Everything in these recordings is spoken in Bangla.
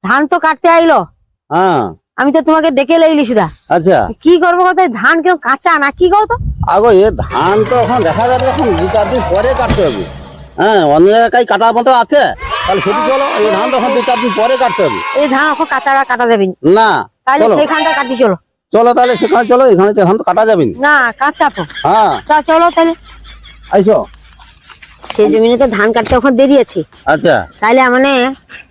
ধান তো কাটতে আইলো। হ্যাঁ আমি তো তোমাকে ডেকে লাইলি সেটা। আচ্ছা কি করবো কথা, ধান কেউ কাঁচা না কি কও তো? আগো এ ধান তো এখন দেখা যাবে, এখন 2-4 দিন পরে কাটতে হবে। হ্যাঁ অন্য জায়গায় কাটার মতো আছে, তাহলে সেটি চলো, এই ধান তো এখন 2-4 দিন পরে কাটতে হবে। এই ধান এখন কাঁচা কাটা যাবে না। না তাহলে চলো সেখানটা কাটি চলো। চলো তাহলে সেখানে চলো, এখানে তো ধান তো কাটা যাবে না। না কাঁচা তো। হ্যাঁ তা চলো তাহলে। আইসো। সেই জমিনে তো ধান কাটতে ওখানে দেরি আছে। আচ্ছা তাহলে মানে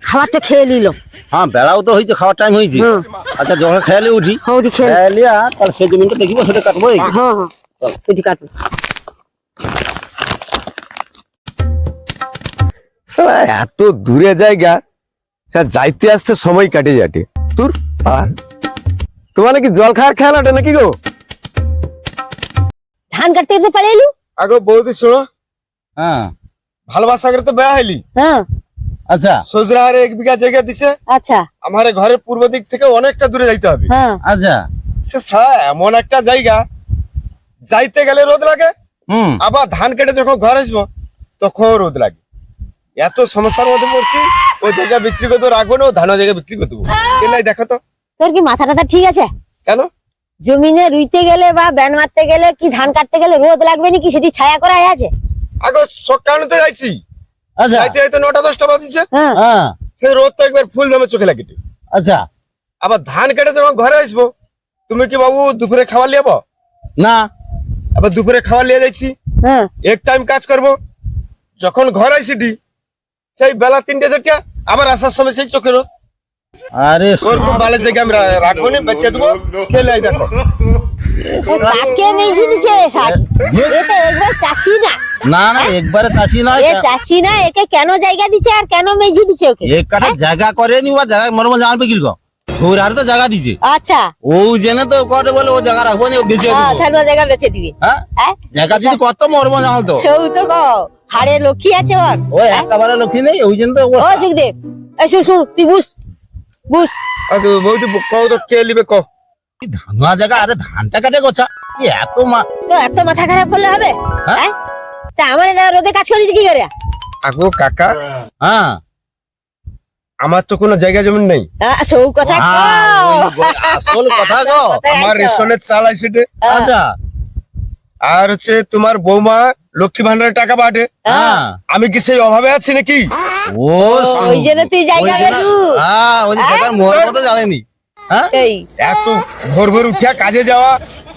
খাবারটা খেয়ে নিল। হ্যাঁ বেলাও তো হয়েছে, খাওয়ার টাইম হয়েছে। হুম। আচ্ছা যখন খেয়ালে উঠি, হ্যাঁ ওটি খেয়ে খেয়ালিয়া তাহলে সেই জমিটা দেখিব, সেটা কাটবো। হ্যাঁ হ্যাঁ সেটি কাটবো। সালা এত দূরে জায়গা, যাইতে আসতে সময় কাটে যাটে। তোর তোমার নাকি জল খাওয়ার খেয়াল আটে নাকি গো? ধান কাটতে যেতে পারে এলু। আগো বৌদি শোনো, হ্যাঁ ভালোবাসা করে তো বেয়া হইলি। হ্যাঁ আচ্ছা সজরাহারে 1 বিঘা জায়গা দিছে, আচ্ছা আমার ঘরের পূর্ব দিক থেকে অনেকটা দূরে যাইতে হবে। হ্যাঁ আচ্ছা সে সালা এমন একটা জায়গা, যাইতে গেলে রোদ লাগে, আবার ধান কেটে যখন ঘর আসবো তখন রোদ লাগে। এত সমস্যার মধ্যে পড়ছি, ওই জায়গা বিক্রি করতে রাখবো না, ধান জায়গা বিক্রি করে দেবো। এলাই দেখো তো। তোর কি মাথা টাথা ঠিক আছে? কেন? জমিনে রুইতে গেলে বা ব্যান মারতে গেলে কি ধান কাটতে গেলে রোদ লাগবে নাকি? সেটি ছায়া করা আছে। আগো সকালে তো যাইছি, আচ্ছা যাইতে যাইতে 9টা-10টা বাজিছে, হ্যাঁ হ্যাঁ সে রোদ তো একবার ফুল দামে চোখে লাগে। আচ্ছা আবার ধান কেটে যখন ঘরে আসবো, তুমি কি বাবু দুপুরে খাবার লিয়াব? না আবার দুপুরে খাবার লিয়ে যাইছি, হ্যাঁ এক টাইম কাজ করব, যখন ঘর আইসিটি সেই বেলা 3-4টা, আবার আসার সময় সেই চোখের রোদ। আরে ওরকম ভালো জায়গা আমি রাখবো না, বেঁচে দেবো। খেলে দেখো কাকে মেঝি দিচ্ছে শাক? এ তো একবার চাষি না। না না একবারে চাষি নয়, এ চাষি না, একে কেন জায়গা দিচ্ছে আর কেন মেঝি দিচ্ছে ওকে? এক কাটা জায়গা করে নি বা জায়গা মরম জানবে কি গো, ছোড়ার তো জায়গা দিছে। আচ্ছা ও জেনে তো করে বলে ও জায়গা রাখবো না, ও বেঁচে হ্যাঁ দেবো। তাহলে জায়গা বেচে দিবি। হ্যাঁ হ্যাঁ জায়গা যদি কত মরম জানো তো, ছৌ তো গো হাড়ে লক্ষ্মী আছে ওর। ওই একেবারে লক্ষ্মী নেই, ওই জন্য তো ও সুখদেব এই শু তুই বুঝ বুঝ। আগে বৌদি কও তো কে লিবে কও। ধানুয়া জায়গা, আরে ধানটা কাটে গোছা কি এত তো এত মাথা খারাপ করলে হবে? হ্যাঁ? হ্যাঁ তা আমার রোদে কাজ করি কি করে? আগো কাকা, হ্যাঁ আমার তো কোনো জায়গা জমি নেই। সৌ কথা হ্যাঁ, কও। ওই আসল কথা গো। কথায় আমার আইছো। রেশনের চাল আইসিটে, আচ্ছা আর হচ্ছে তোমার বৌমা লক্ষ্মী ভান্ডারের টাকা পাঠে। হ্যাঁ আমি কি সেই অভাবে আছি নাকি? ও ওই জন্য তুই জায়গা ওই জন্য- বেচু। হ্যাঁ ওই যে জায়গার মোহর মতো জানেনি। হ্যাঁ এই এত ভোর ভোর উঠিয়া কাজে যাওয়া,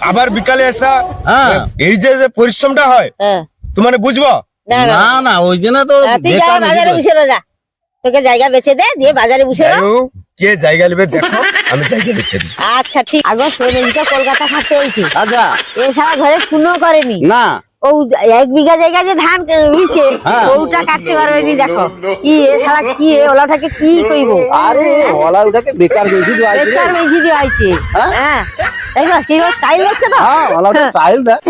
আবার বিকালে আসা, হ্যাঁ এই যে যে পরিশ্রমটা হয়, হ্যাঁ তোমার বুঝবো? না না না না ওই জন্য তো তুই যা বেকার বাজারে বেশি বসে রো যা, তোকে জায়গা বেচে দে দিয়ে বাজারে বসে যাই রো। হোক, কে জায়গা নেবে দেখো, আমি জায়গা বেছে দিই। আচ্ছা ঠিক। আগো সোনেজিটা কলকাতা থাকতে হয়েছে, আচ্ছা এ সারা ঘরে কোনো করেনি। না ও 1 বিঘা জায়গা যে ধান রুইছে হ্যাঁ। ওটা কাটতে পারবেনি। দেখো কি এ সারা কি এ ওলাটাকে কি কইব? আরে ওলা ওটাকে বেকার বেশি দেওয়া আছে রে। বেকার মেঝি দিয়ে আইছে। হ্যাঁ? হ্যাঁ দেখো কি স্টাইল দেখছো তো? হ্যাঁ ওলা ওটা স্টাইল দেয়।